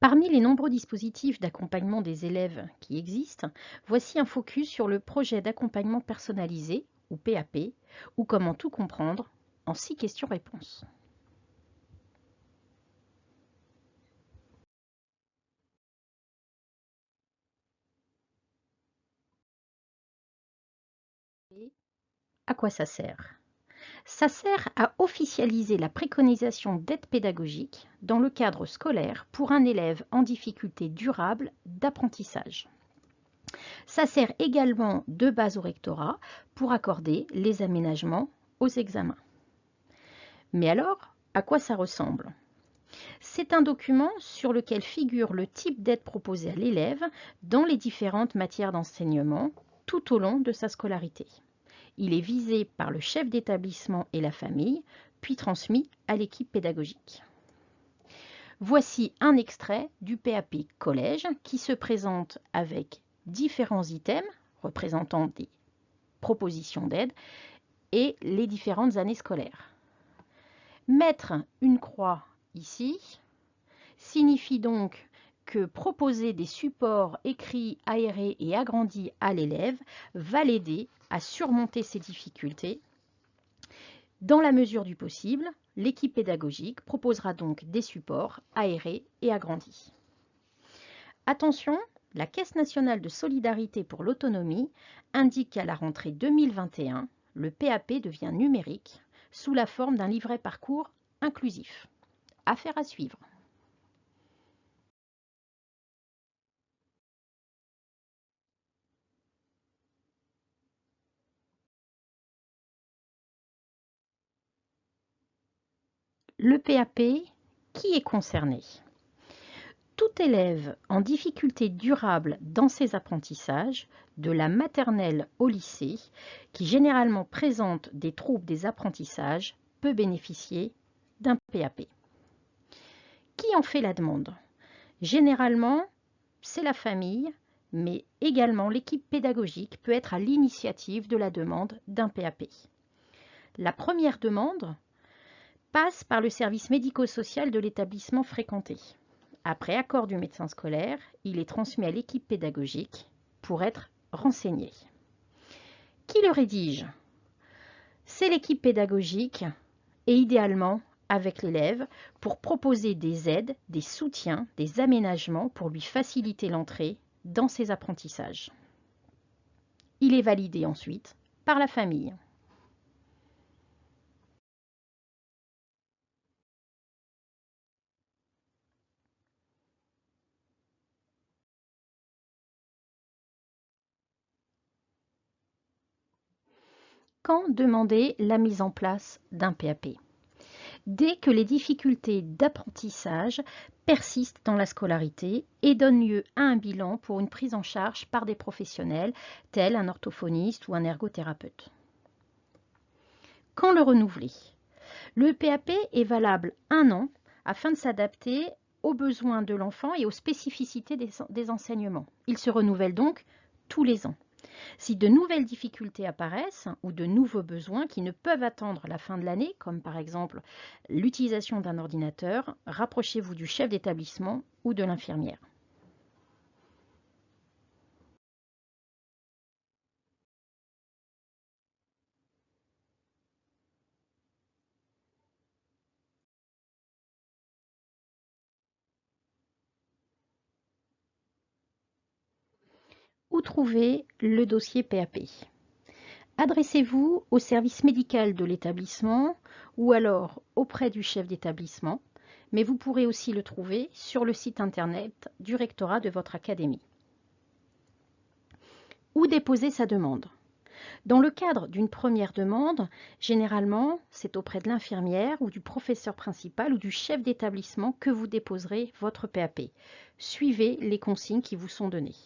Parmi les nombreux dispositifs d'accompagnement des élèves qui existent, voici un focus sur le projet d'accompagnement personnalisé, ou PAP, ou comment tout comprendre en 6 questions-réponses. Et à quoi ça sert? Ça sert à officialiser la préconisation d'aide pédagogique dans le cadre scolaire pour un élève en difficulté durable d'apprentissage. Ça sert également de base au rectorat pour accorder les aménagements aux examens. Mais alors, à quoi ça ressemble? C'est un document sur lequel figure le type d'aide proposée à l'élève dans les différentes matières d'enseignement tout au long de sa scolarité. Il est visé par le chef d'établissement et la famille, puis transmis à l'équipe pédagogique. Voici un extrait du PAP Collège qui se présente avec différents items représentant des propositions d'aide et les différentes années scolaires. Mettre une croix ici signifie donc que proposer des supports écrits, aérés et agrandis à l'élève va l'aider à surmonter ses difficultés. Dans la mesure du possible, l'équipe pédagogique proposera donc des supports aérés et agrandis. Attention, la Caisse nationale de solidarité pour l'autonomie indique qu'à la rentrée 2021, le PAP devient numérique sous la forme d'un livret parcours inclusif. Affaire à suivre. Le PAP, qui est concerné? Tout élève en difficulté durable dans ses apprentissages, de la maternelle au lycée, qui généralement présente des troubles des apprentissages, peut bénéficier d'un PAP. Qui en fait la demande? Généralement, c'est la famille, mais également l'équipe pédagogique peut être à l'initiative de la demande d'un PAP. La première demande passe par le service médico-social de l'établissement fréquenté. Après accord du médecin scolaire, il est transmis à l'équipe pédagogique pour être renseigné. Qui le rédige? C'est l'équipe pédagogique et idéalement avec l'élève pour proposer des aides, des soutiens, des aménagements pour lui faciliter l'entrée dans ses apprentissages. Il est validé ensuite par la famille. Quand demander la mise en place d'un PAP? Dès que les difficultés d'apprentissage persistent dans la scolarité et donnent lieu à un bilan pour une prise en charge par des professionnels tels un orthophoniste ou un ergothérapeute. Quand le renouveler? Le PAP est valable 1 an afin de s'adapter aux besoins de l'enfant et aux spécificités des enseignements. Il se renouvelle donc tous les ans. Si de nouvelles difficultés apparaissent ou de nouveaux besoins qui ne peuvent attendre la fin de l'année, comme par exemple l'utilisation d'un ordinateur, rapprochez-vous du chef d'établissement ou de l'infirmière. Où trouver le dossier PAP? Adressez-vous au service médical de l'établissement ou alors auprès du chef d'établissement, mais vous pourrez aussi le trouver sur le site internet du rectorat de votre académie. Où déposer sa demande? Dans le cadre d'une première demande, généralement, c'est auprès de l'infirmière ou du professeur principal ou du chef d'établissement que vous déposerez votre PAP. Suivez les consignes qui vous sont données.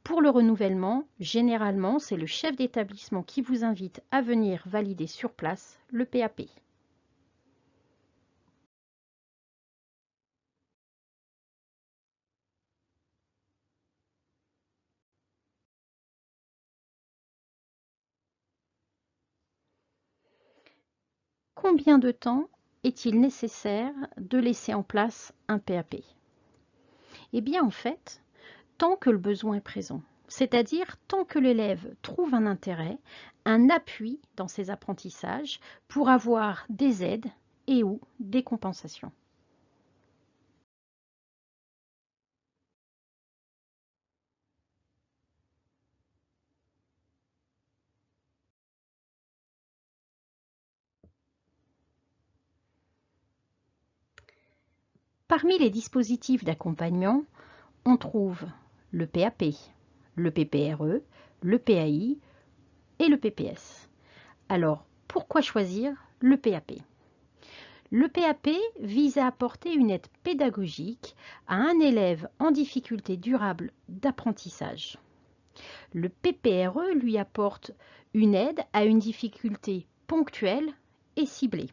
Pour le renouvellement, généralement, c'est le chef d'établissement qui vous invite à venir valider sur place le PAP. Combien de temps est-il nécessaire de laisser en place un PAP? Eh bien, en fait, tant que le besoin est présent, c'est-à-dire tant que l'élève trouve un intérêt, un appui dans ses apprentissages pour avoir des aides et ou des compensations. Parmi les dispositifs d'accompagnement, on trouve le PAP, le PPRE, le PAI et le PPS. Alors, pourquoi choisir le PAP? Le PAP vise à apporter une aide pédagogique à un élève en difficulté durable d'apprentissage. Le PPRE lui apporte une aide à une difficulté ponctuelle et ciblée.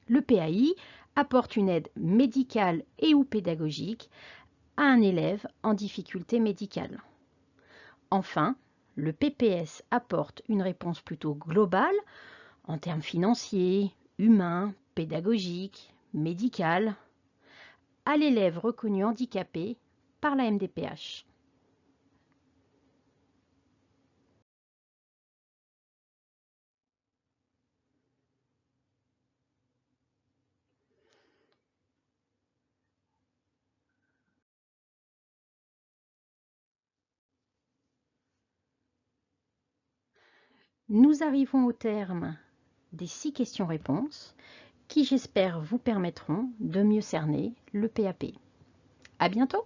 Le PAI apporte une aide médicale et ou pédagogique à un élève en difficulté médicale. Enfin, le PPS apporte une réponse plutôt globale en termes financiers, humains, pédagogiques, médicales, à l'élève reconnu handicapé par la MDPH. Nous arrivons au terme des 6 questions-réponses qui, j'espère, vous permettront de mieux cerner le PAP. À bientôt!